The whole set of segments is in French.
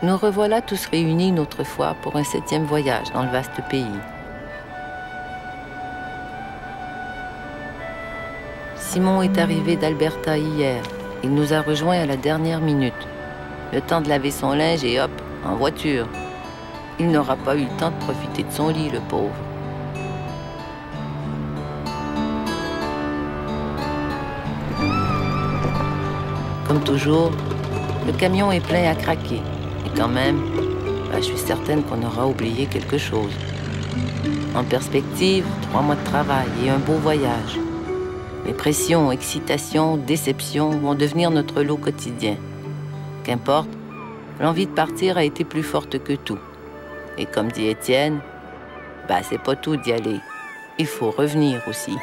Nous revoilà tous réunis une autre fois pour un 7e voyage dans le vaste pays. Simon est arrivé d'Alberta hier. Il nous a rejoints à la dernière minute. Le temps de laver son linge et hop, en voiture. Il n'aura pas eu le temps de profiter de son lit, le pauvre. Comme toujours, le camion est plein à craquer. Et quand même, je suis certaine qu'on aura oublié quelque chose. En perspective, 3 mois de travail et un beau voyage. Les pressions, excitations, déceptions vont devenir notre lot quotidien. Qu'importe, l'envie de partir a été plus forte que tout. Et comme dit Étienne, c'est pas tout d'y aller. Il faut revenir aussi.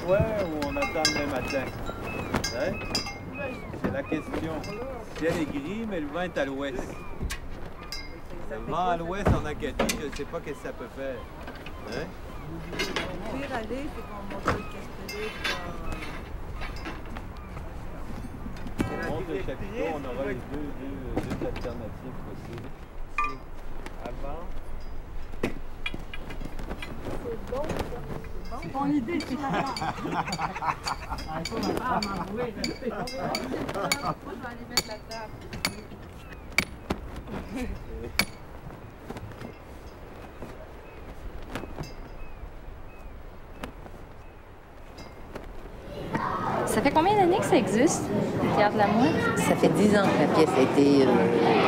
Ou on attend demain matin? Hein? C'est la question. Le ciel est gris, mais le vent est à l'ouest. Le vent à l'ouest en Acadie, je ne sais pas ce que ça peut faire. Hein? Le pire aller, c'est qu'on monte le Castellet. On monte le chapiteau, on aura les deux alternatives possibles. Avant. C'est bon, ça. Bon idée, c'est la il faut ma femme m'avouer. Moi, je vais aller mettre la table. Ça fait combien d'années que ça existe, le Théâtre de la Mouette? Ça fait 10 ans que la pièce a été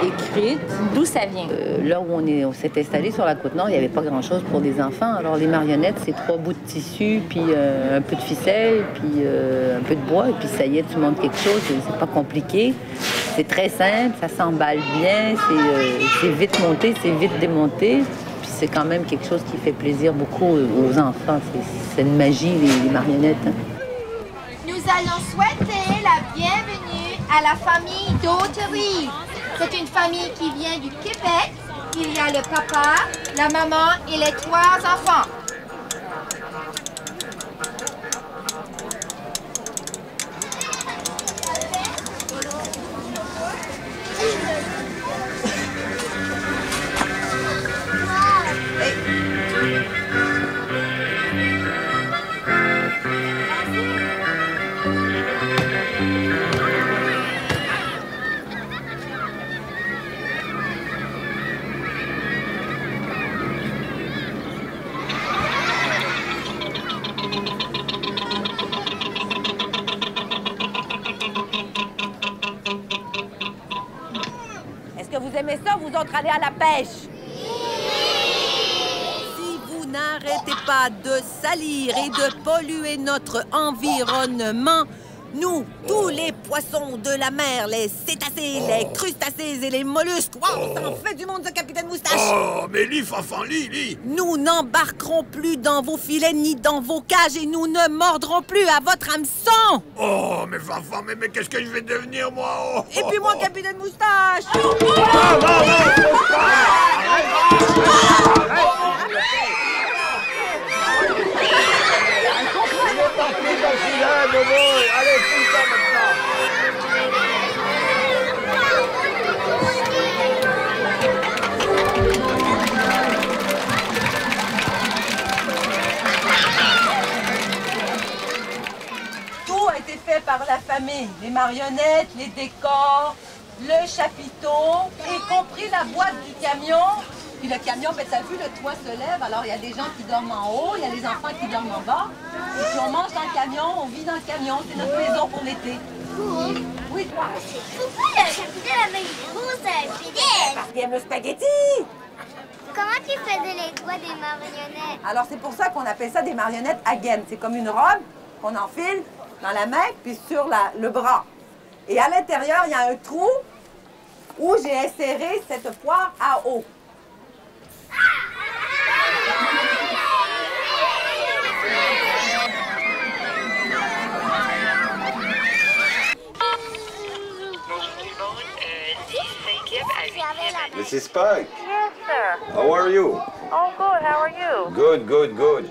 écrite. D'où ça vient? Là où on s'est installé sur la Côte-Nord, il n'y avait pas grand-chose pour des enfants. Alors les marionnettes, c'est 3 bouts de tissu, puis un peu de ficelle, puis un peu de bois, et puis ça y est, tu montes quelque chose. C'est pas compliqué. C'est très simple, ça s'emballe bien, c'est vite monté, c'est vite démonté. Puis c'est quand même quelque chose qui fait plaisir beaucoup aux enfants. C'est une magie, les marionnettes. Hein. Nous allons souhaiter la bienvenue à la famille d'Hôterie. C'est une famille qui vient du Québec. Il y a le papa, la maman et les 3 enfants. Vous aimez ça, vous autres allez à la pêche? Si vous n'arrêtez pas de salir et de polluer notre environnement, nous, tous les poissons de la mer, les cétacés, les crustacés et les mollusques, wow, ça en fait du monde, ce capitaine Moustache! Oh, mais lis, Fafan, lis! Nous n'embarquerons plus dans vos filets ni dans vos cages et nous ne mordrons plus à votre hameçon! Oh, mais Fafan, mais qu'est-ce que je vais devenir, moi? Oh, et puis moi, capitaine Moustache! par la famille. Les marionnettes, les décors, le chapiteau, y compris la boîte du camion. Puis le camion, ben, t'as vu, le toit se lève, alors il y a des gens qui dorment en haut, il y a les enfants qui dorment en bas. Et puis on mange dans le camion, on vit dans le camion, c'est notre maison pour l'été. Oui, toi. Pourquoi le capitaine avait une grosse fidèle? Parce qu'il aime le spaghetti! Comment tu faisais les doigts des marionnettes? Alors c'est pour ça qu'on appelle ça des marionnettes à gaine. C'est comme une robe qu'on enfile dans la main puis sur le bras. Et à l'intérieur, il y a un trou où j'ai inséré cette poire à eau. This is Spike. Yes, sir. How are you? Oh, good. How are you? Good, good, good.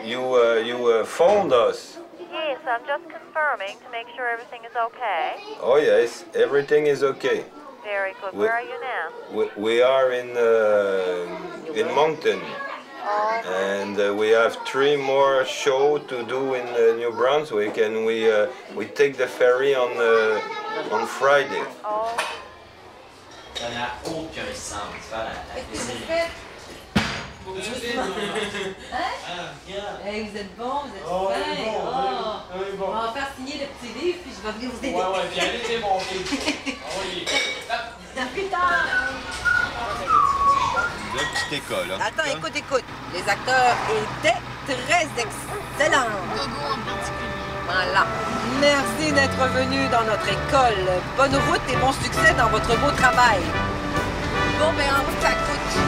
You phoned us. Yes, I'm just confirming to make sure everything is okay. Oh yes, everything is okay. Very good. Where are you now? We are in Moncton, and we have 3 more shows to do in New Brunswick, and we take the ferry on Friday. Oh. Ça n'a aucun sens. Faire la cuisine. Hey, vous êtes bons, vous êtes fins. On va faire signer le petit livre, puis je vais venir vous aider. Ouais, puis allez, c'est mon livre. À plus tard. La petite école, hein. Attends, écoute. Les acteurs étaient très excellents. Voilà. Merci d'être venu dans notre école. Bonne route et bon succès dans votre beau travail. Bon, ben, en route, ça coûte.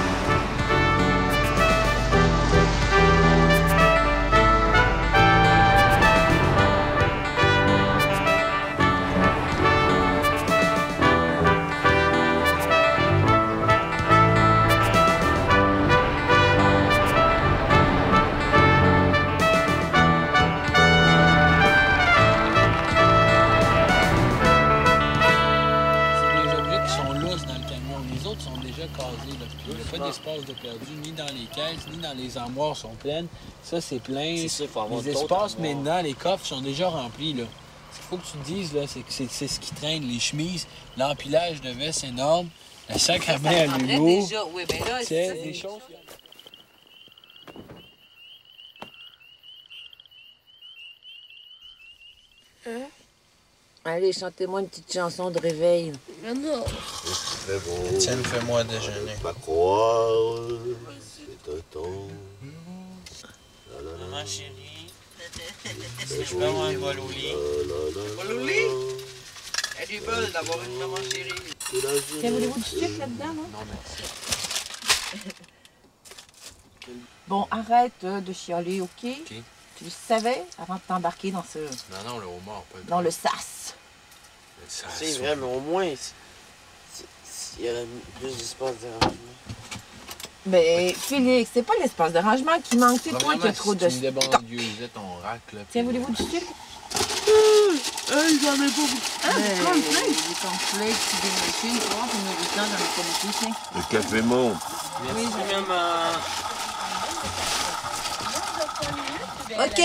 Il n'y a pas d'espace de perdu, ni dans les caisses, ni dans les armoires sont pleines. Ça, c'est plein. C'est ça, il faut avoir les espaces maintenant, les coffres sont déjà remplis. Là. Ce qu'il faut que tu te dises, là, c'est que c'est ce qui traîne, les chemises, l'empilage de vestes énorme, le sac à main à l'humour. Déjà, oui, mais là, c'est des choses. Allez, chantez-moi une petite chanson de réveil. Non. Tiens, fais-moi déjeuner. Pas croire, c'est un temps. Maman chérie, est-ce que je peux avoir un vol au lit? Vol au lit? Elle est belle d'avoir une maman chérie. Tiens, voulez-vous du sucre là-dedans, non? Non, merci. Bon, arrête de chialer, OK? Tu le savais avant de t'embarquer dans ce... Non, le homard, pas dans le sas. C'est vrai, mais au moins, il y a plus d'espace de rangement. Mais Félix, c'est pas l'espace de rangement qui manque, c'est toi qui as trop de stock. ton rack, là. Tiens, voulez-vous du sucre? J'en ai pas beaucoup. Des cornflakes, des machines, tu vois, on nourrit ça dans les qualités, tiens. Le café monte. Merci, maman. OK,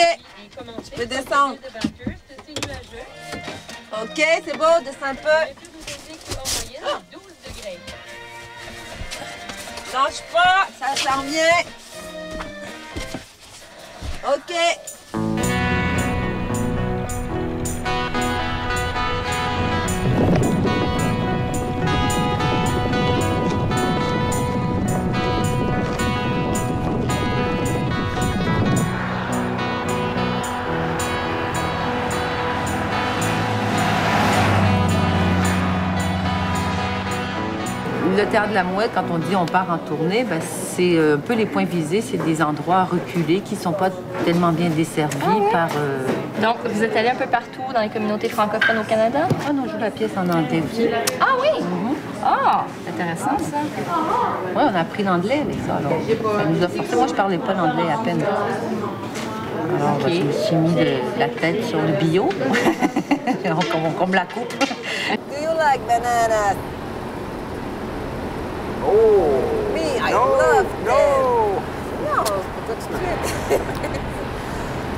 tu peux descendre. OK, c'est beau, descends un peu. Lâche pas, ça s'en vient. OK. Le théâtre de la Mouette, quand on dit on part en tournée, ben, c'est un peu les points visés, c'est des endroits reculés qui ne sont pas tellement bien desservis par... Donc, vous êtes allé un peu partout dans les communautés francophones au Canada? Ah non, on joue la pièce en anglais aussi. Ah oui? Ah, c'est intéressant ça. Oui, on a appris l'anglais avec ça. Alors, ça nous a forcé. Moi, je ne parlais pas l'anglais à peine. Alors, je me suis mis la tête sur le bio. on me la coupe. Do you like bananas? Oh! Me, I No, love no. them. Non, c'est pas tout de suite.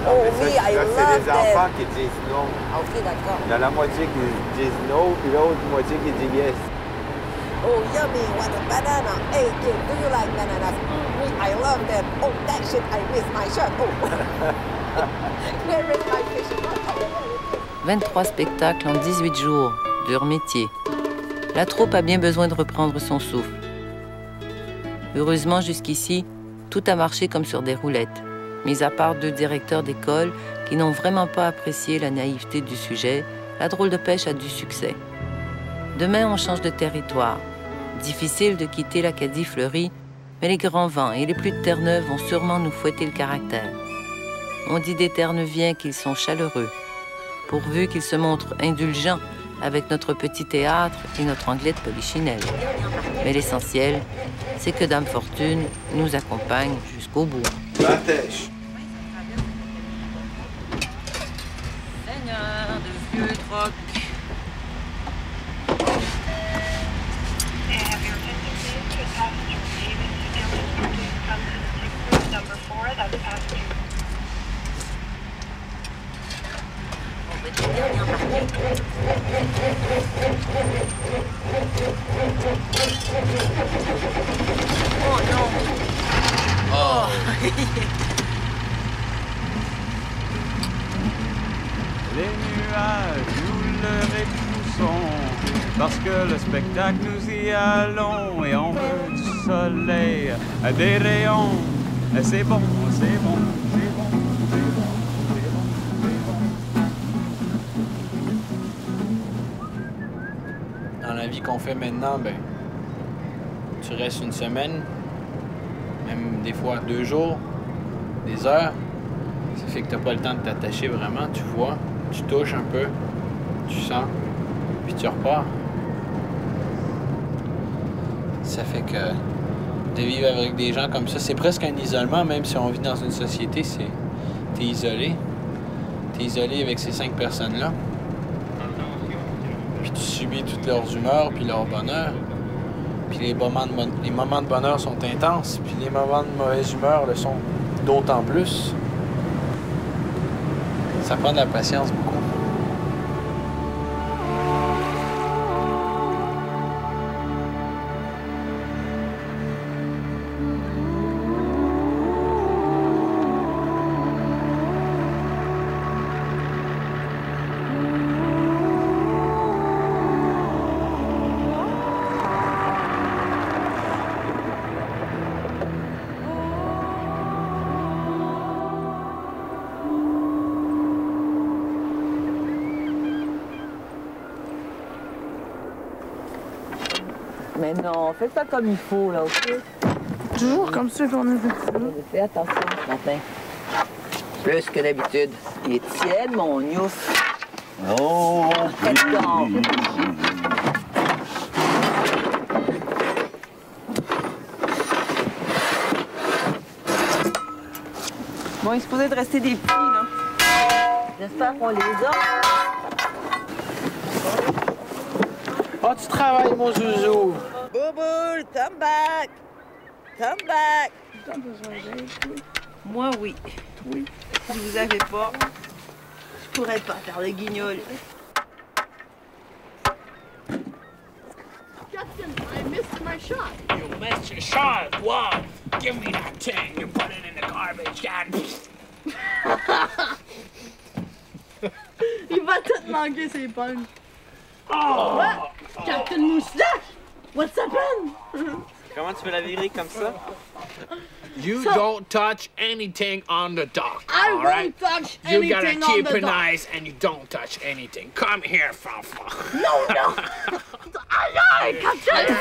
Oh mais oui, ça, I là, love c'est des enfants them. qui disent non. Ok, d'accord. Il y en a la moitié qui disent non, puis l'autre moitié qui dit yes. Oh, yummy, what a banana. Hey, kid, do you like bananas? Oui, I love them. Oh, that shit, I miss my shirt. Oh. Where is my fishing rod? Oh. 23 spectacles en 18 jours, dur métier. La troupe a bien besoin de reprendre son souffle. Heureusement, jusqu'ici, tout a marché comme sur des roulettes, mis à part 2 directeurs d'école qui n'ont vraiment pas apprécié la naïveté du sujet. La drôle de pêche a du succès. Demain, on change de territoire. Difficile de quitter l'Acadie fleurie, mais les grands vents et les pluies de Terre-Neuve vont sûrement nous fouetter le caractère. On dit des Terre-Neuviens qu'ils sont chaleureux, pourvu qu'ils se montrent indulgents avec notre petit théâtre et notre anglais de polichinelle. Mais l'essentiel, c'est que Dame Fortune nous accompagne jusqu'au bout. La pêche. Seigneur de vieux troc. Oh non. Oh. Les nuages, nous le repoussons, parce que le spectacle, nous y allons, et on veut du soleil, des rayons. C'est bon, c'est bon, c'est bon, c'est bon, c'est bon, c'est bon. Dans la vie qu'on fait maintenant, ben, tu restes une semaine, même des fois 2 jours, des heures. Ça fait que t'as pas le temps de t'attacher vraiment, tu vois, tu touches un peu, tu sens, puis tu repars. Ça fait que de vivre avec des gens comme ça, c'est presque un isolement, même si on vit dans une société, t'es isolé. T'es isolé avec ces 5 personnes-là. Puis tu subis toutes leurs humeurs, puis leur bonheur. Puis les moments de bonheur sont intenses, puis les moments de mauvaise humeur le sont d'autant plus. Ça prend de la patience beaucoup. Mais non, fais ça comme il faut, là, OK? Toujours comme ça, j'en ai fait. Fais attention ce matin. Plus que d'habitude. Il est tiède, mon ouf. Oh! Bon, il est supposé de rester des petits, là. J'espère qu'on les a. Oh, tu travailles, mon zouzou! Bouboule, come back! Come back! Moi, oui. Oui. Si vous avez pas, je pourrais pas faire le guignol. Captain, I missed my shot. You missed your shot? Wow! Give me that thing. You put it in the garbage can. Il va tout manquer ses punches. Oh! What? Captain Moustache! What's happened? Comment tu peux la virer comme ça? You don't touch anything on the dock. I all won't right? touch You gotta anything on keep the it dock. nice and you don't touch anything. Come here, Fafa. No, no! Aye, aye, Captain!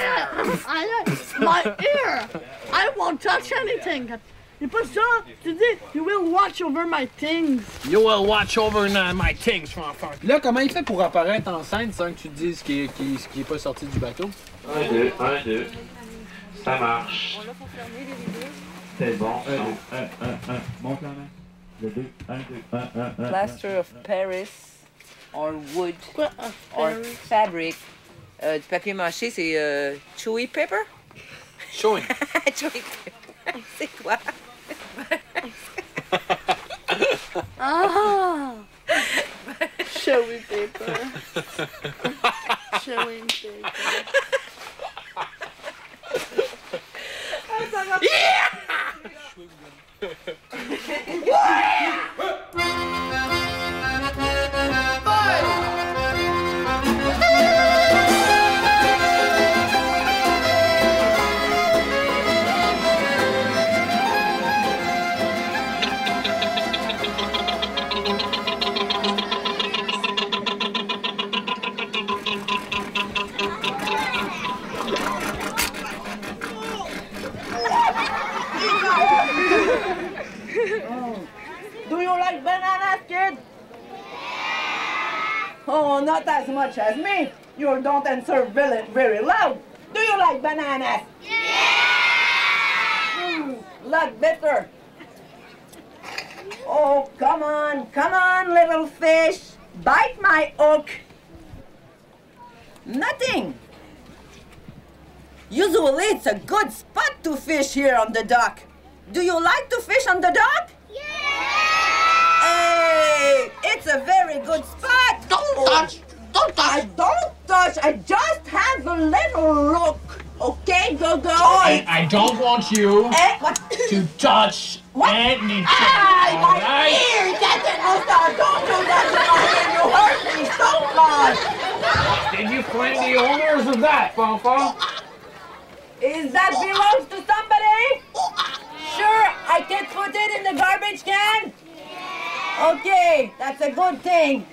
Aye, aye, my ear! I won't touch anything. C'est pas ça! Tu dis, you will watch over my things. You will watch over my things, Fafa. Là, comment il fait pour apparaître en scène sans que tu te dises qu'il est pas sorti du bateau? 1, 2, 1, 2. Ça marche. C'est bon. 1, 2, 1, 1, 1. Monte la main. Le 2, 1, 2, 1, 1, 1. Plaster of Paris, or wood, Quoi? or fabric. Du papier mâché, c'est chewy paper? Chewing. Chewy paper. C'est quoi? Ah! Showing paper. Showing paper. Do you like bananas, kid? Oh, not as much as me. You don't answer very loud. Do you like bananas? Yeah! Lot better. Oh, come on, little fish. Bite my hook. Nothing. Usually it's a good spot to fish here on the dock. Do you like to fish on the dock? Yeah! Hey, it's a very good spot. Don't touch! Don't touch! I don't touch. I just have a little look. Okay, go. I don't want you to touch anything. My ear! Get it, Osta! Don't do that to my ear! You hurt me so much! Did you find the owners of that, Fonfon? Is that belongs to somebody? Sure, I can put it in the garbage can? Okay, that's a good thing.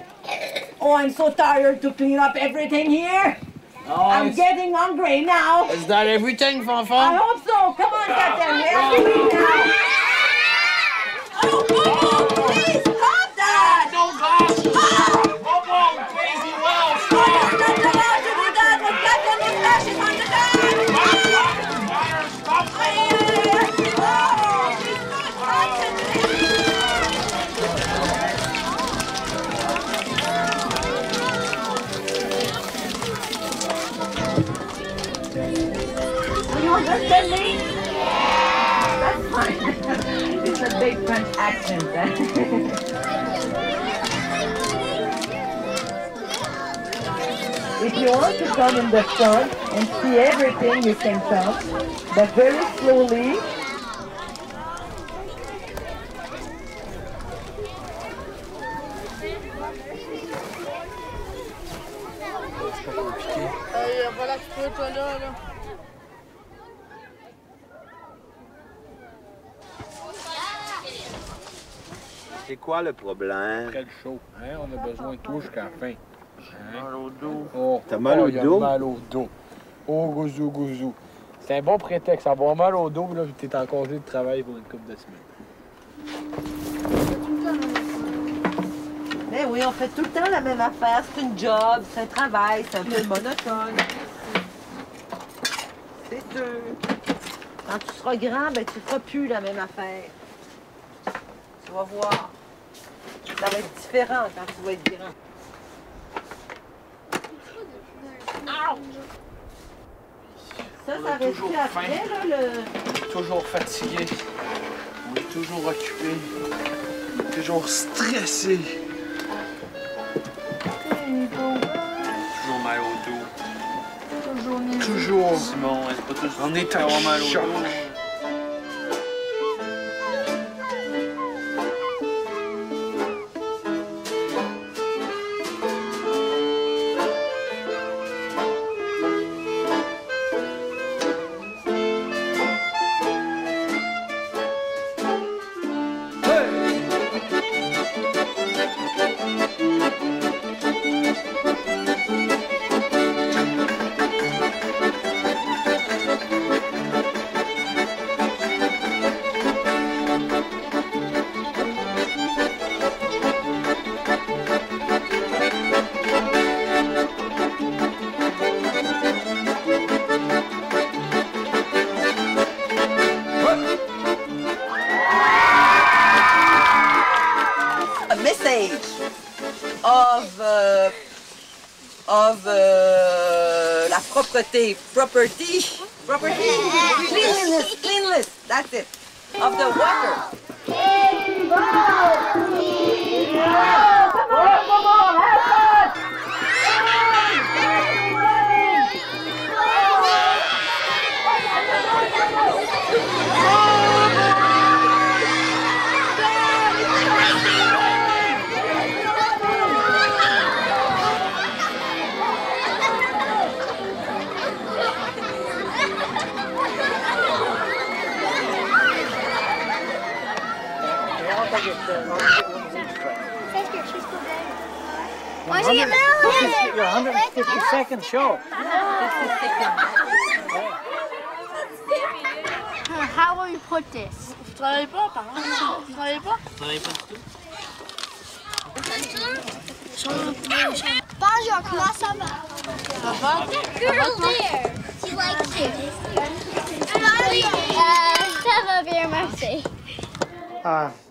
Oh, I'm so tired to clean up everything here. Oh, I'm getting hungry now. Is that everything, Fonfon? I hope so. Come on, Captain. We have to eat now. Oh, please stop that! No glass! Oh, crazy well! You're not allowed to do that with Captain Mustache on the deck! Stop! Do you understand me? That's fine. It's a big French accent. If you want to come in the front and see everything, you can come, but very slowly. Voilà, tu peux, toi, là. C'est quoi le problème? Après le show, hein, on a besoin de tout jusqu'à la fin. Hein? Mal au dos. Oh, T'as mal au il a dos? mal au dos. Oh, gouzou. C'est un bon prétexte. Avoir mal au dos, là, t'es en congé de travail pour une couple de semaines. Mais oui, on fait tout le temps la même affaire. C'est une job, c'est un travail, c'est un peu monotone. C'est sûr. Quand tu seras grand, ben, tu ne feras plus la même affaire. Tu vas voir. Ça va être différent quand tu vas être grand. Ça reste après, là, le... Toujours fatigué. On est toujours occupé. Toujours stressé. Toujours mal au dos. Toujours. Simon, est-ce pas toujours On est en mal au choc. dos? la propreté, property, cleanliness, that's it, of the water. Why'd you get milk? Your 152nd show. How will you put this? Je travaille pas, par exemple. Tu travailles pas? Je travaille pas du tout. Bonjour, comment ça va? Ça va? Girl there. She likes you. Ça va bien, merci.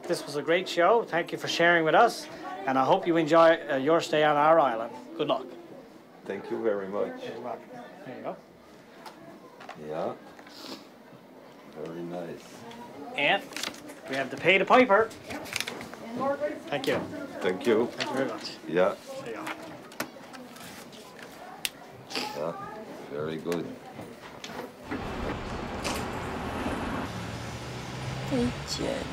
This was a great show. Thank you for sharing with us. And I hope you enjoy your stay on our island. Good luck. Thank you very much. You're welcome. There you go. Yeah. Very nice. And we have to pay the piper. Thank you. Thank you. Thank you very much. Yeah. There you go. Yeah. Very good. Etienne.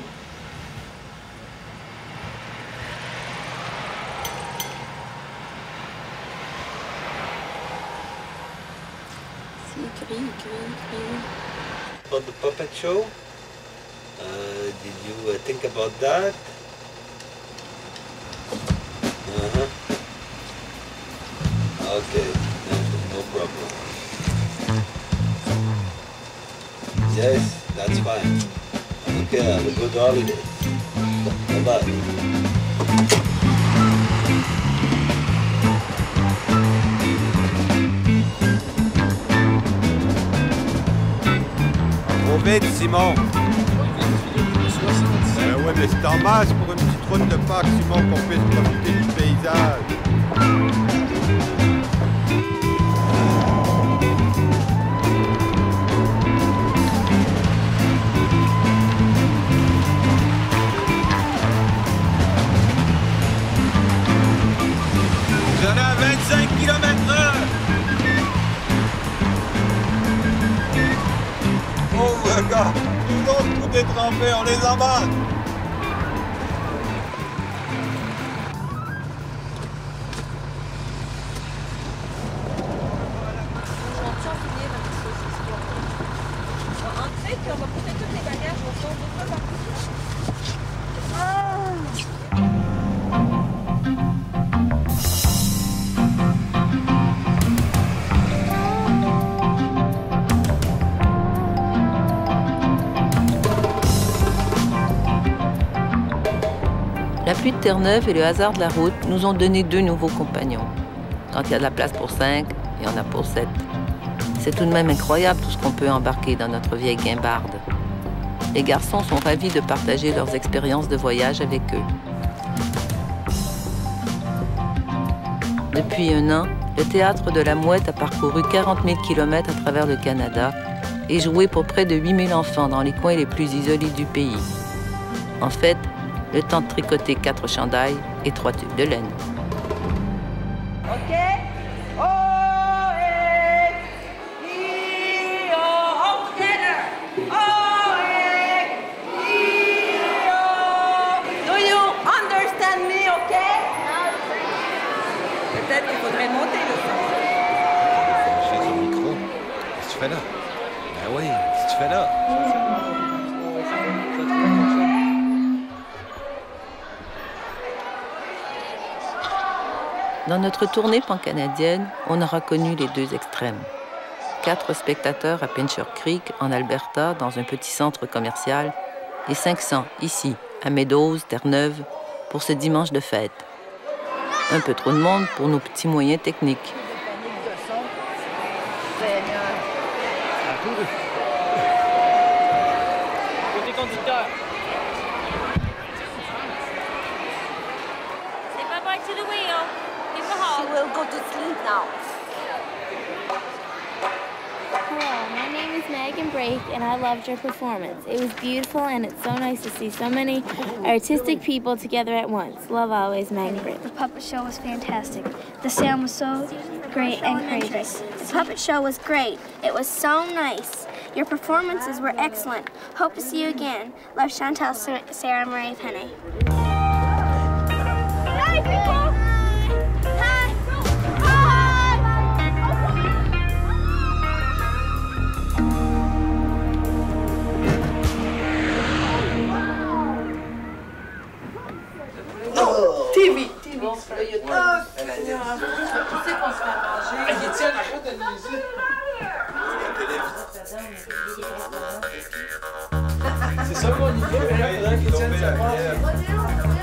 About the puppet show, did you think about that? Okay, no problem. Yes, that's fine. Okay, have a good holiday. Bye-bye. Trop vite, Simon. Ben ouais, mais c'est en masse pour une petite route de Pâques, Simon, qu'on puisse profiter du paysage. Vous allez à 25 km/h. Oh le gars, nous autres, tout est trempé, on les embarque. La pluie de Terre-Neuve et le hasard de la route nous ont donné 2 nouveaux compagnons. Quand il y a de la place pour 5, il y en a pour 7. C'est tout de même incroyable tout ce qu'on peut embarquer dans notre vieille guimbarde. Les garçons sont ravis de partager leurs expériences de voyage avec eux. Depuis 1 an, le Théâtre de la Mouette a parcouru 40 000 km à travers le Canada et joué pour près de 8 000 enfants dans les coins les plus isolés du pays. En fait, le temps de tricoter 4 chandails et 3 tubes de laine. OK? Oh, hey! All together! Oh, hey! Do you understand me, OK? Peut-être qu'il faudrait monter le son. J'ai son micro. Qu'est-ce que tu fais là? Ben oui, qu'est-ce que tu fais là? Dans notre tournée pan-canadienne, on aura connu les 2 extrêmes. 4 spectateurs à Pincher Creek, en Alberta, dans un petit centre commercial, et 500 ici, à Meadows, Terre-Neuve, pour ce dimanche de fête. Un peu trop de monde pour nos petits moyens techniques. Côté conducteur. Say bye-bye to the wheel. She will go to sleep now. Hello, my name is Megan Brake, and I loved your performance. It was beautiful, and it's so nice to see so many artistic people together at once. Love always, Megan Brake. The puppet show was fantastic. The sound was so great and crazy. The puppet show was great. It was so nice. Your performances were excellent. Hope to see you again. Love, Chantal, Sarah Marie Penny. Hi, people! Hi! C'est ça mon idée, mais là, il faudrait qu'Étienne se passe.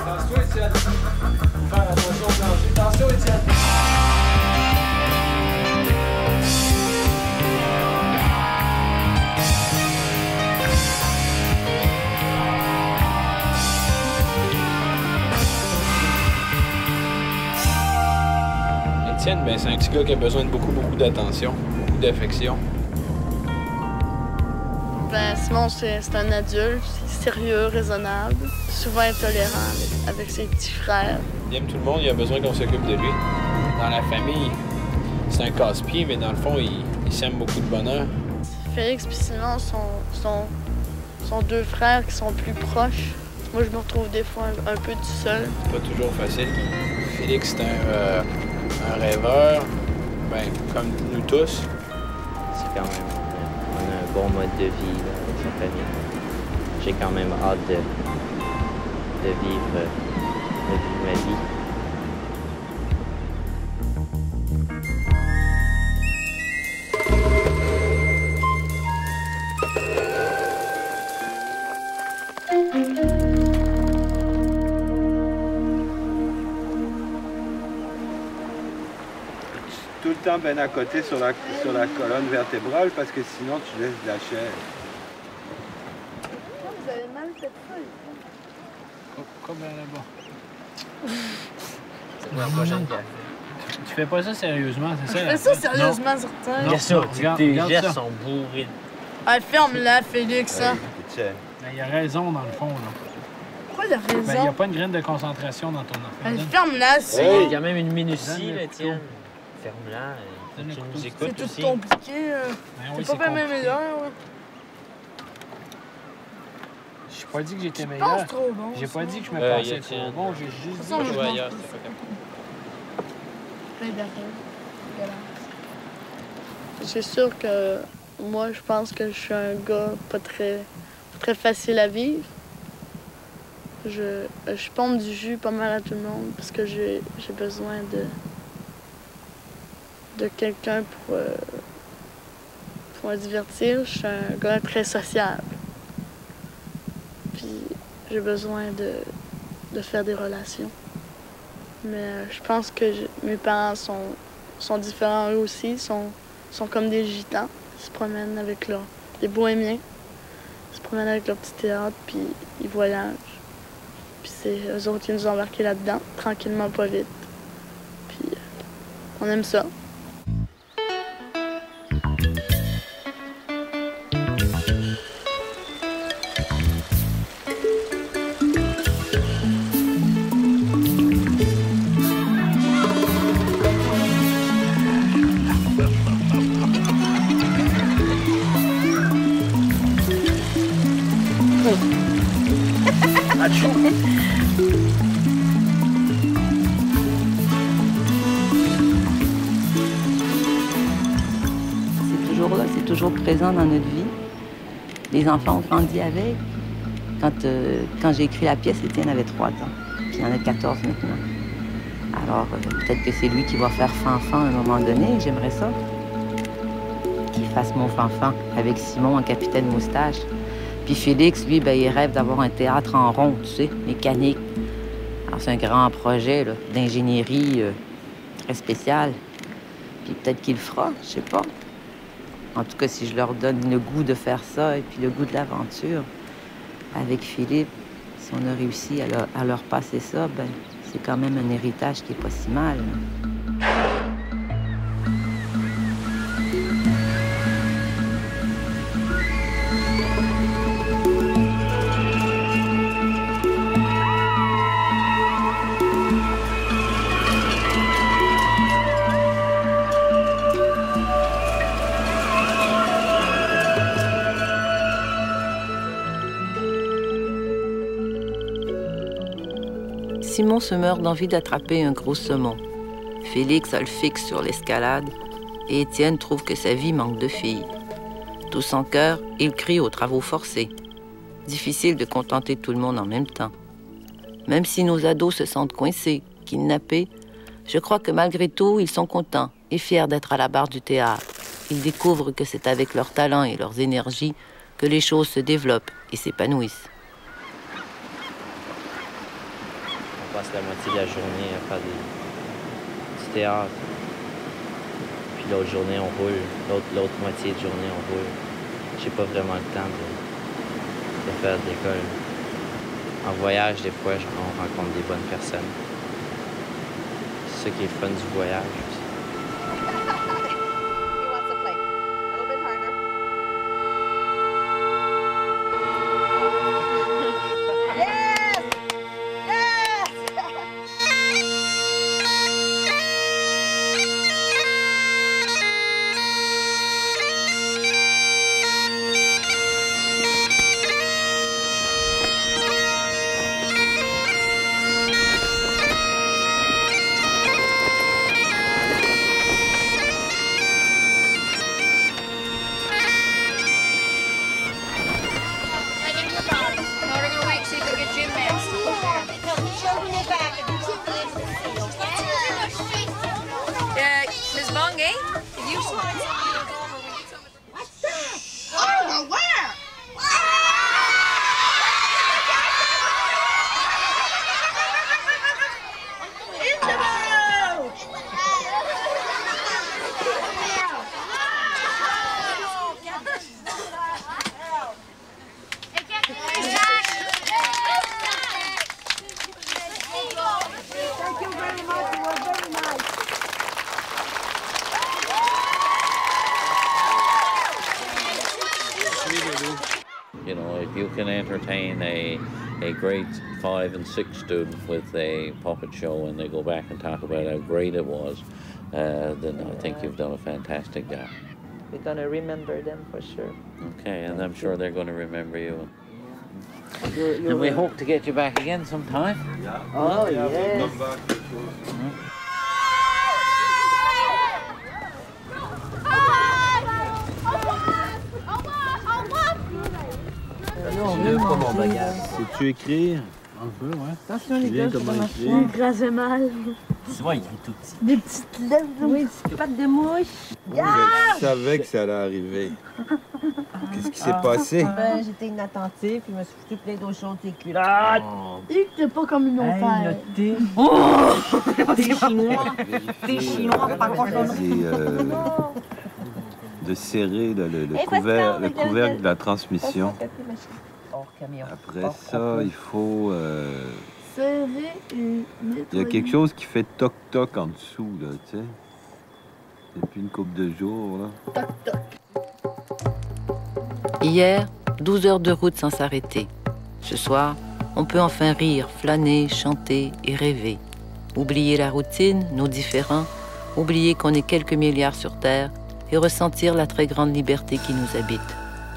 Danse-toi, Étienne. Faut faire attention au plancher. Danse-toi, Étienne. Étienne, ben, c'est un petit gars qui a besoin de beaucoup d'attention, beaucoup d'affection. Ben, Simon, c'est un adulte, sérieux, raisonnable, souvent intolérant avec ses petits frères. Il aime tout le monde, il a besoin qu'on s'occupe de lui. Dans la famille, c'est un casse-pied, mais dans le fond, il s'aime beaucoup de bonheur. Félix et Simon sont deux frères qui sont plus proches. Moi, je me retrouve des fois un peu tout seul. C'est pas toujours facile. Félix, c'est un rêveur, ben, comme nous tous. C'est quand même un bon mode de vie là, avec sa famille. J'ai quand même hâte de vivre ma vie. Tout le temps ben à côté sur la colonne vertébrale parce que sinon tu laisses de la chair. Vous avez mal cette feuille. Comme là-bas. C'est pour la prochaine fois. Tu fais pas ça sérieusement, c'est ça? Je fais ça sérieusement, certain. Regarde ça, tes gestes sont bourrés. Ah, ferme-la, Félix. Hein. Ben, il a raison dans le fond. Là. Pourquoi il a raison? Ben, il n'y a pas une graine de concentration dans ton affaire. Ferme-la, c'est... Il y a même une minutie, là, tiens. Ferme-la. Tu nous écoutes c'est aussi. tout compliqué. Ben oui, c'est pas même meilleur. Ouais. J'ai pas dit que j'étais Je meilleur. pense trop bon. J'ai pas dit que je me pensais trop bon. J'ai juste dit que je jouais ailleurs. C'est sûr que moi, je pense que je suis un gars pas très facile à vivre. Je pompe du jus pas mal à tout le monde parce que j'ai besoin de quelqu'un pour me divertir. Je suis un gars très sociable. Puis j'ai besoin de faire des relations. Mais je pense que mes parents sont différents eux aussi, sont comme des gitans. Ils se promènent avec des bohémiens. Ils se promènent avec leur petit théâtre, puis ils voyagent. Puis c'est eux autres qui nous ont embarqués là-dedans, tranquillement, pas vite. Puis on aime ça. C'est toujours là, c'est toujours présent dans notre vie. Les enfants ont grandi avec. Quand j'ai écrit la pièce, Étienne avait 3 ans. Puis il en a 14 maintenant. Alors, peut-être que c'est lui qui va faire Fanfan à un moment donné. J'aimerais ça. Qu'il fasse mon Fanfan avec Simon en capitaine moustache. Puis Félix, lui, ben, il rêve d'avoir un théâtre en rond, tu sais, mécanique. Alors, c'est un grand projet d'ingénierie très spécial. Puis peut-être qu'il le fera, je sais pas. En tout cas, si je leur donne le goût de faire ça et puis le goût de l'aventure, avec Philippe, si on a réussi à leur passer ça, ben, c'est quand même un héritage qui est pas si mal. Simon se meurt d'envie d'attraper un gros saumon. Félix a le fixe sur l'escalade et Étienne trouve que sa vie manque de filles. Tout son cœur, il crie aux travaux forcés. Difficile de contenter tout le monde en même temps. Même si nos ados se sentent coincés, kidnappés, je crois que malgré tout, ils sont contents et fiers d'être à la barre du théâtre. Ils découvrent que c'est avec leurs talents et leurs énergies que les choses se développent et s'épanouissent. On passe la moitié de la journée à faire du théâtre. Puis l'autre journée, on roule. L'autre moitié de journée, on roule. J'ai pas vraiment le temps de faire de l'école. En voyage, des fois, on rencontre des bonnes personnes. C'est ça qui est le fun du voyage aussi. You know, if you can entertain a grade 5 and 6 student with a puppet show and they go back and talk about how great it was, then I think you've done a fantastic job. We're going to remember them for sure. Okay, and I'm sure they're going to remember you. And we hope to get you back again sometime. Yeah. Oh, yeah, yes. we'll come back for sure. Sais-tu écrire? Un peu, ouais. Attention les gars, écrire? il grasait mal. Tu vois, il est tout petit. Des petites lèvres, oui, des pattes de mouche. Je savais que ça allait arriver. Qu'est-ce qui s'est passé? Ben, j'étais inattentive, puis je me suis foutu plein d'eau chaude des culottes. Et t'es pas comme une autre. Hey, t'es chinois. T'es chinois, pas de serrer le couvercle de la transmission. Après ça, il faut... serrer et nettoyer. Il y a quelque chose qui fait toc-toc en dessous, là, tu sais. Depuis une couple de jours, là. Toc-toc. Hier, 12 heures de route sans s'arrêter. Ce soir, on peut enfin rire, flâner, chanter et rêver. Oublier la routine, nos différends, oublier qu'on est quelques milliards sur Terre et ressentir la très grande liberté qui nous habite.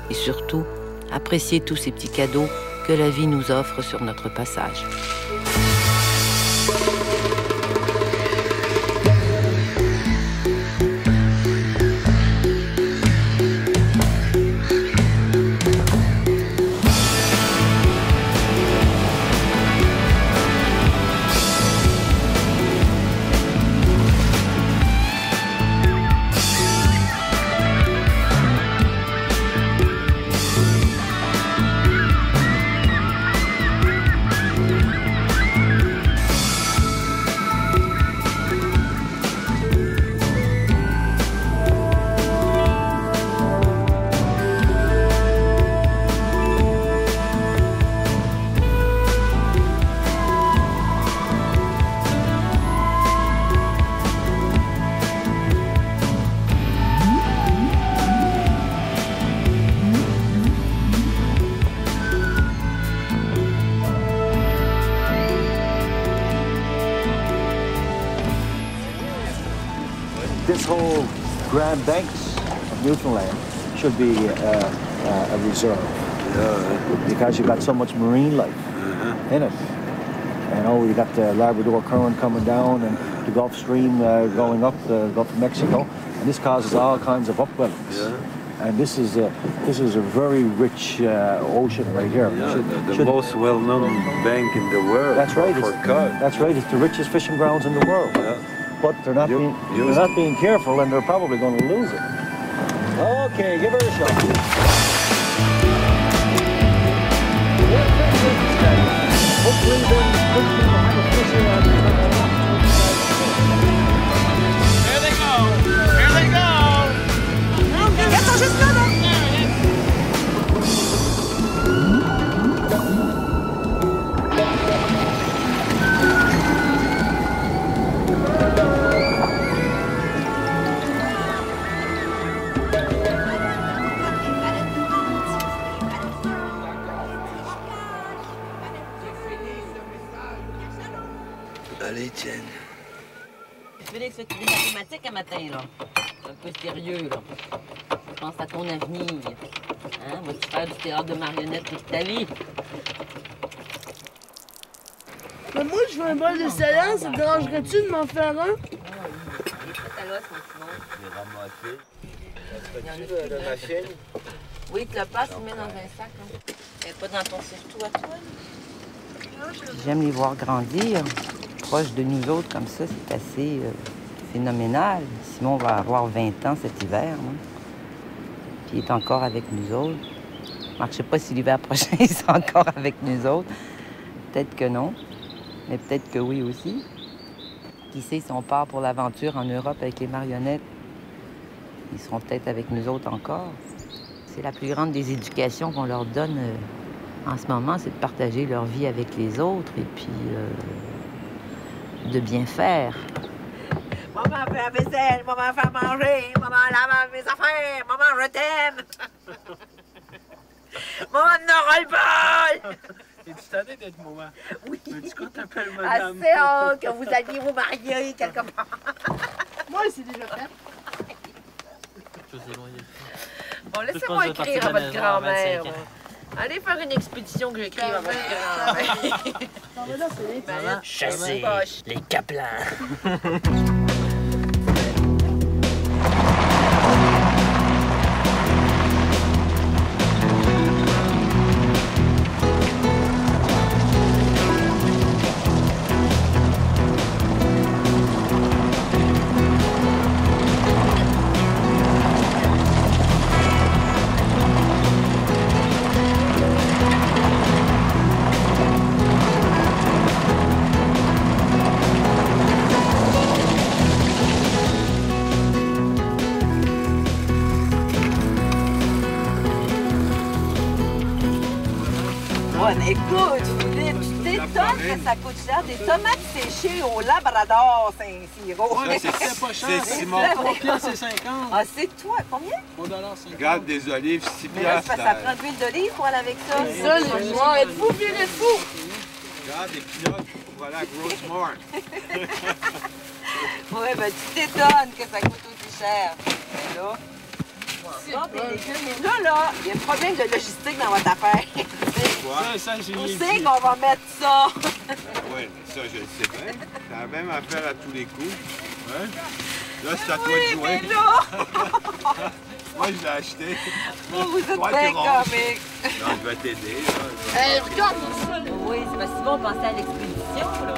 Et surtout, apprécier tous ces petits cadeaux que la vie nous offre sur notre passage. This whole Grand Banks of Newfoundland should be a reserve because you've got so much marine life in it. You know, you got the Labrador Current coming down and the Gulf Stream going up the Gulf of Mexico, and this causes all kinds of upwellings. And this is a very rich ocean right here. Yeah, the most well-known bank in the world. That's right. For cod. That's right. It's the richest fishing grounds in the world. Yeah. But they're not being careful, and they're probably going to lose it. Okay, give her a shot. Hopefully, then we'll have a fisher on. Here they go! Here they go! Ils sont juste là, là! Allez, tienne. Félix, fais-tu des mathématiques un matin, là? Un peu sérieux, là. Pense à ton avenir. Hein? Vas-tu faire du théâtre de marionnettes toute ta vie? Mais moi, je veux un bol de salade, ça te dérangerait-tu de m'en faire un? La machine. Oui, tu la passes, tu le mets dans un sac. Elle n'est pas dans ton surtout à toi. J'aime les voir grandir, proches de nous autres comme ça, c'est assez phénoménal. Simon va avoir 20 ans cet hiver, hein. Puis il est encore avec nous autres. Je ne sais pas si l'hiver prochain il sera encore avec nous autres. Peut-être que non, mais peut-être que oui aussi. Qui sait si on part pour l'aventure en Europe avec les marionnettes, ils seront peut-être avec nous autres encore. C'est la plus grande des éducations qu'on leur donne en ce moment, c'est de partager leur vie avec les autres et puis de bien faire. Maman fait la vaisselle, maman fait à manger, maman lave mes affaires, maman je t'aime. Maman n'aura le bol. Es-tu tanné d'être maman? Oui. Veux-tu qu'on t'appelle madame? Assez hâte que vous alliez vous marier quelque part. Moi, c'est déjà fait. Bon, laissez-moi écrire à votre grand-mère. Allez faire une expédition que j'écrive à votre grand-mère. Chasser les caplans. Écoute, tu t'étonnes que ça coûte cher. Des tomates séchées au Labrador, Saint-Siro. Ouais, c'est pas cher. C'est Simon. 3 c'est 50. Ah, c'est toi. Combien? 3,50 $. Regarde, des olives, 6 piastres. Ça prend de l'huile d'olive pour aller avec ça. C'est ça, les joueurs. Êtes-vous virés de fou? Regarde, des pinottes pour aller à Grossmart. Ouais, ben tu t'étonnes que ça coûte aussi cher. Mais là... Là, il y a un problème de logistique dans votre affaire. Quoi? Ça, j'ai Où c'est qu'on va mettre ça? Oui, mais ça, je le sais bien. C'est la même affaire à tous les coups. Ouais. Là, c'est à toi de jouer. Mais là... Moi, je l'ai acheté. Vous êtes bien comique. Non, je vais t'aider. Regarde ça. Oui, c'est parce que Simon pensait à l'expédition, là.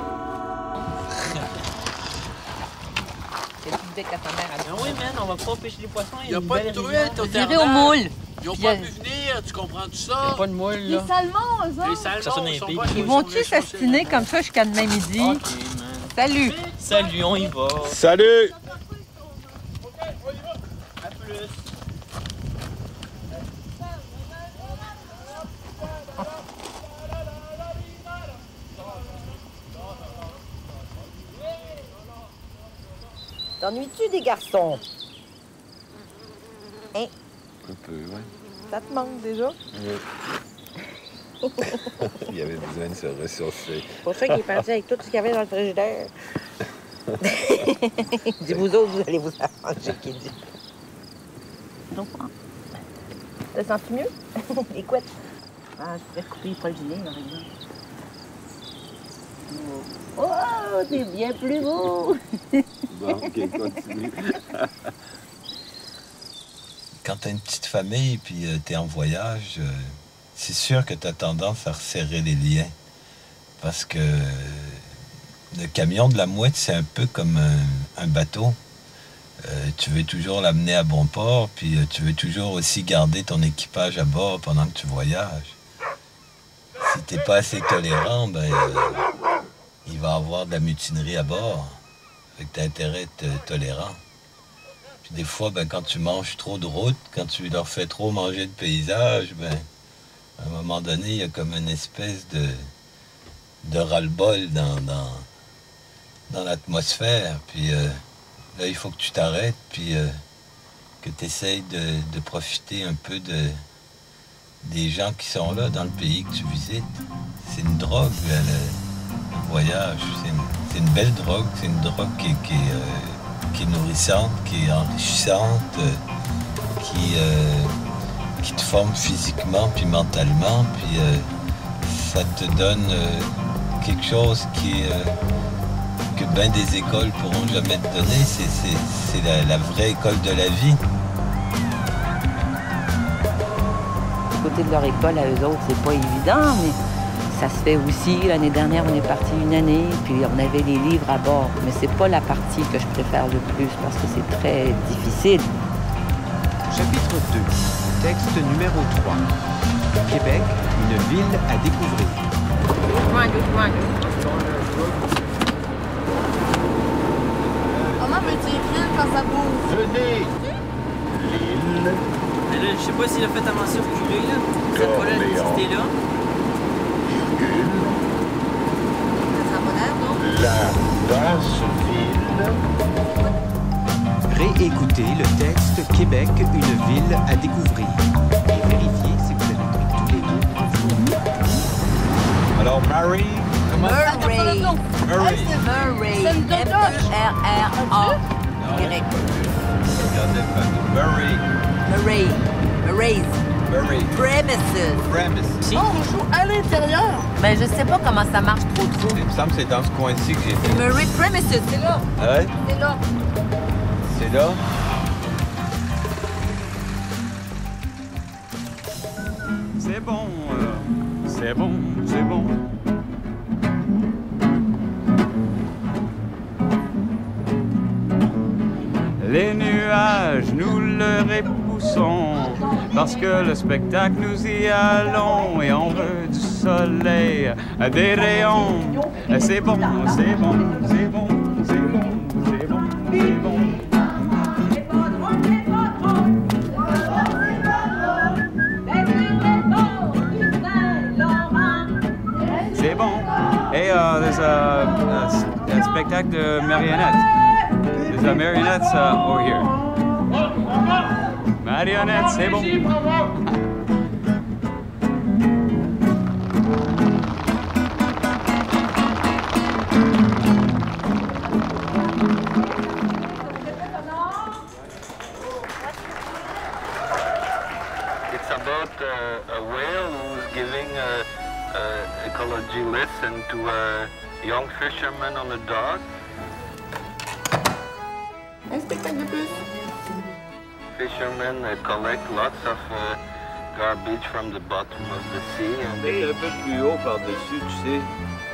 À ta mère. Oui, man, on va pas pêcher les poissons. Il n'y a pas de truite au Tirez au moule. Ils n'ont pas pu venir, tu comprends tout ça? Il n'y a pas de moule, là. Les salmons, eux autres. Les salmons, ils vont-tu s'astiner comme ça jusqu'à demain midi? OK, man. Salut. Salut, on y va. Salut! À plus. T'ennuies-tu des garçons? Hein? Un peu, oui. Ça te manque déjà? Oui. Il y avait besoin de se ressourcer. C'est pour ça qu'il est parti avec tout ce qu'il y avait dans le frigidaire. Dis vous autres, vous allez vous arranger, qu'il dit. Donc, ça sent mieux? Écoute. Ah, je pourrais couper Paul Julien, par exemple. Oh, t'es bien plus beau! Bon, OK, continue. quand tu as une petite famille puis tu es en voyage, c'est sûr que tu as tendance à resserrer les liens. Parce que le camion de la mouette, c'est un peu comme un bateau. Tu veux toujours l'amener à bon port, puis tu veux toujours aussi garder ton équipage à bord pendant que tu voyages. Si tu n'es pas assez tolérant, ben, il va y avoir de la mutinerie à bord. Fait que tu as intérêt à être tolérant. Puis des fois, ben, quand tu manges trop de route, quand tu leur fais trop manger de paysage, ben, à un moment donné, il y a comme une espèce de ras-le-bol dans l'atmosphère. Puis là, il faut que tu t'arrêtes, puis que tu essayes de profiter un peu des gens qui sont là dans le pays que tu visites. C'est une drogue, le voyage. C'est une belle drogue. C'est une drogue qui est nourrissante, qui est enrichissante, qui te forme physiquement puis mentalement. Puis ça te donne quelque chose que bien des écoles pourront jamais te donner. C'est la vraie école de la vie. Du côté de leur école, à eux autres, c'est pas évident, mais ça se fait aussi. L'année dernière, on est parti une année, puis on avait les livres à bord. Mais c'est pas la partie que je préfère le plus, parce que c'est très difficile. Chapitre 2, texte numéro 3. Québec, une ville à découvrir. Comment peux-tu écrire quand ça bouge? Venez! L'île. Mais là, je sais pas s'il a fait avant circuler, là. Cette fois-là, c'était là. La basse ville. Réécoutez le texte Québec, une ville à découvrir. Et vérifiez si vous avez pris tous les deux en vous. Alors, Murray. Murray. Murray. Murray. M-E-R-R-A. Regardez le panneau. Murray. Murray. Murray's. Murray. Premises. Premises. Oh, on joue à l'intérieur. Mais je sais pas comment ça marche trop. Il me semble que c'est dans ce coin-ci que j'ai fait. Murray Premises, c'est là. Ouais? C'est là. C'est là? C'est bon, c'est bon, c'est bon. Les nuages, nous le repoussons, parce que le spectacle, nous y allons, et on veut du soleil, des rayons. C'est bon, c'est bon, c'est bon, c'est bon, c'est bon, c'est bon. C'est bon. Et there's a spectacle de marionnettes. There's a marionettes over here. Marionnettes, c'est bon. It's about a whale who's giving ecology lesson to a young fisherman on a dock. Un spectacle de plus. Fishermen collect lots of garbage from the bottom of the sea. Et un peu plus haut par-dessus, tu sais,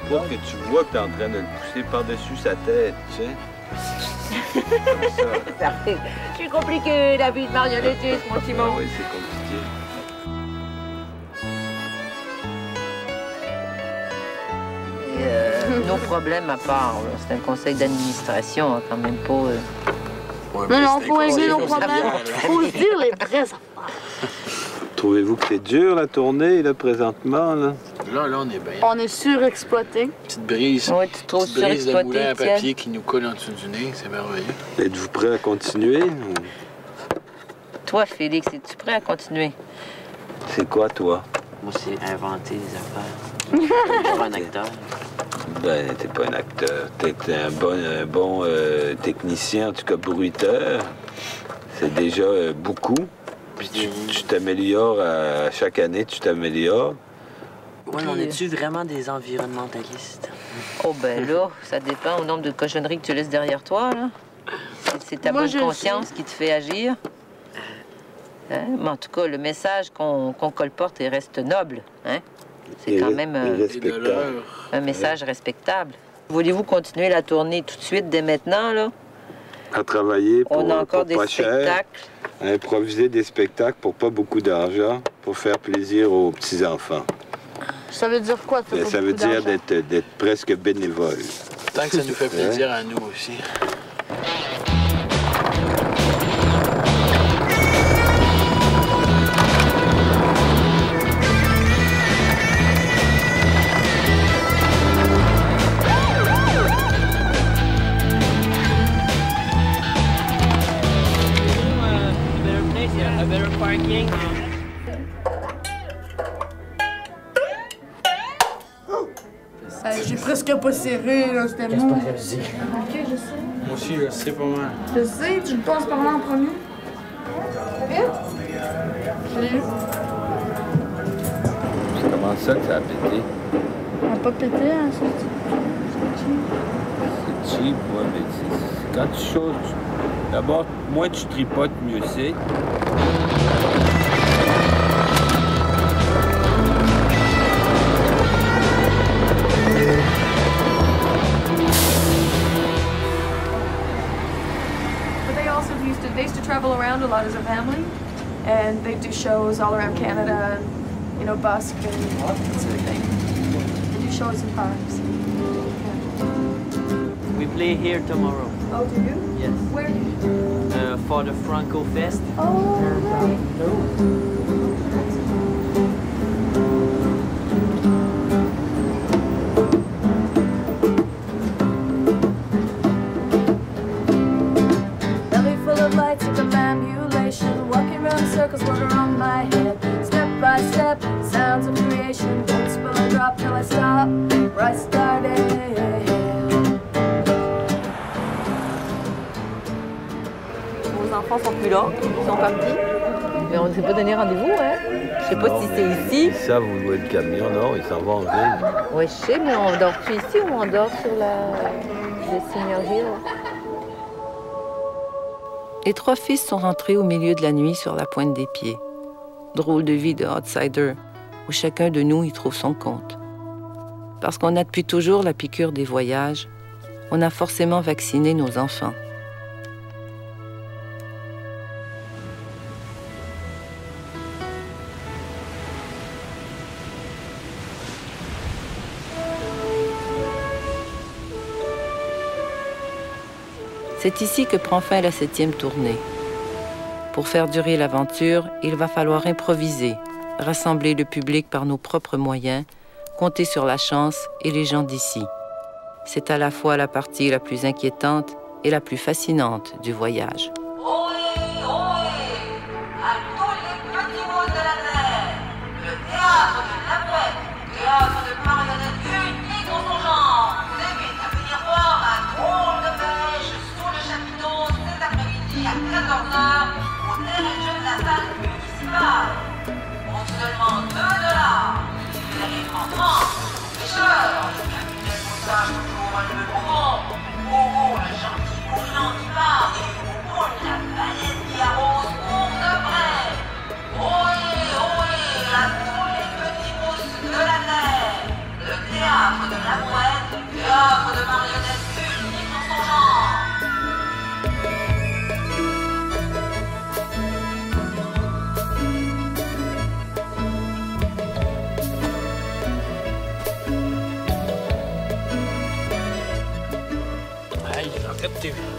pour que tu vois que tu es en train de le pousser par-dessus sa tête, tu sais. Comme ça. C'est compliqué, la vie de marionnettiste, mon Simon. Oui, c'est compliqué. Nos problèmes à part, c'est un conseil d'administration, hein, quand même pas... Non, faut régler nos problèmes. Faut se dire les vraies affaires. Trouvez-vous que c'est dur la tournée, là, présentement, là? Là, on est bien. On est surexploité. Petite brise. Ouais, tu te trouves petite brise de surexploité, moulin à Étienne? papier qui nous colle en dessous du nez, c'est merveilleux. Êtes-vous prêt à continuer? Ou... Toi, Félix, es-tu prêt à continuer? C'est quoi, toi? Moi, c'est inventer des affaires. Je suis pas un acteur. Ben, t'es pas un acteur. T'es un bon technicien, en tout cas bruiteur. C'est déjà beaucoup. Puis tu t'améliores à chaque année, tu t'améliores. Ouais, mais on est-tu vraiment des environnementalistes? Oh, ben là, ça dépend au nombre de cochonneries que tu laisses derrière toi, là. C'est ta bonne conscience qui te fait agir. Hein? Mais en tout cas, le message qu'on colporte il reste noble. Hein? C'est quand même un message respectable. Voulez-vous continuer la tournée tout de suite, dès maintenant, là? À travailler pour, on a encore des pas spectacles. Cher, à improviser des spectacles pour pas beaucoup d'argent, pour faire plaisir aux petits-enfants. Ça veut dire quoi? Ça veut dire d'être presque bénévole. Tant que ça nous fait plaisir à nous aussi. J'ai presque pas serré, là, c'était mou. Ok, je sais. Moi aussi, je sais pas mal. Je sais, tu le passes par là en premier. T'as bien? Salut. C'est comment ça que ça a pété? On n'a pas pété, hein, c'est cheap. C'est cheap, ouais, mais quand tu choses, d'abord, moins tu tripotes, mieux c'est. They used to travel around a lot as a family, and they do shows all around Canada, and, you know, busk and that sort of thing. They do shows in parks. Yeah. We play here tomorrow. Oh, do you? Yes. Where do you? For the Franco Fest. Oh, right. Lights of ambulation, walking around circles, water on my head. Step by step, sounds of creation. Don't spill a drop till I stop, where I started. Vos enfants sont plus là, ils sont partis. Mais on ne s'est pas donné rendez-vous, hein? Je sais pas si c'est ici. Ça, vous louez le camion, non? Ils s'en vont en ville. Oui, je sais, mais on dort-tu ici ou on dort sur le Senior Hill? Les trois fils sont rentrés au milieu de la nuit sur la pointe des pieds. Drôle de vie de outsider, où chacun de nous y trouve son compte. Parce qu'on a depuis toujours la piqûre des voyages, on a forcément vacciné nos enfants. C'est ici que prend fin la 7e tournée. Pour faire durer l'aventure, il va falloir improviser, rassembler le public par nos propres moyens, compter sur la chance et les gens d'ici. C'est à la fois la partie la plus inquiétante et la plus fascinante du voyage.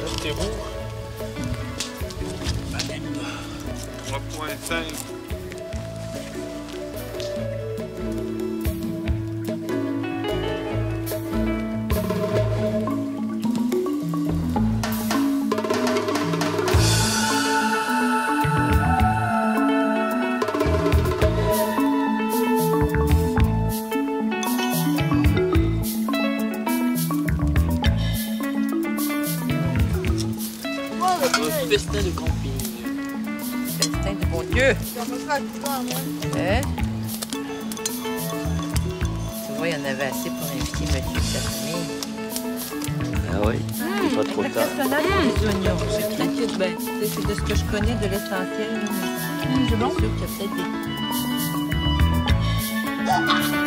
Restez-vous. 3.5. Festin de camping. Festin de bon Dieu. Hein? Tu vois, il y en avait assez pour inviter monsieur et sa famille. Ah oui? C'est pas trop tard. Les oignons, c'est tranquille. Ben, c'est de ce que je connais de l'essentiel. C'est bon? C'est sûr qu'il y a peut-être des...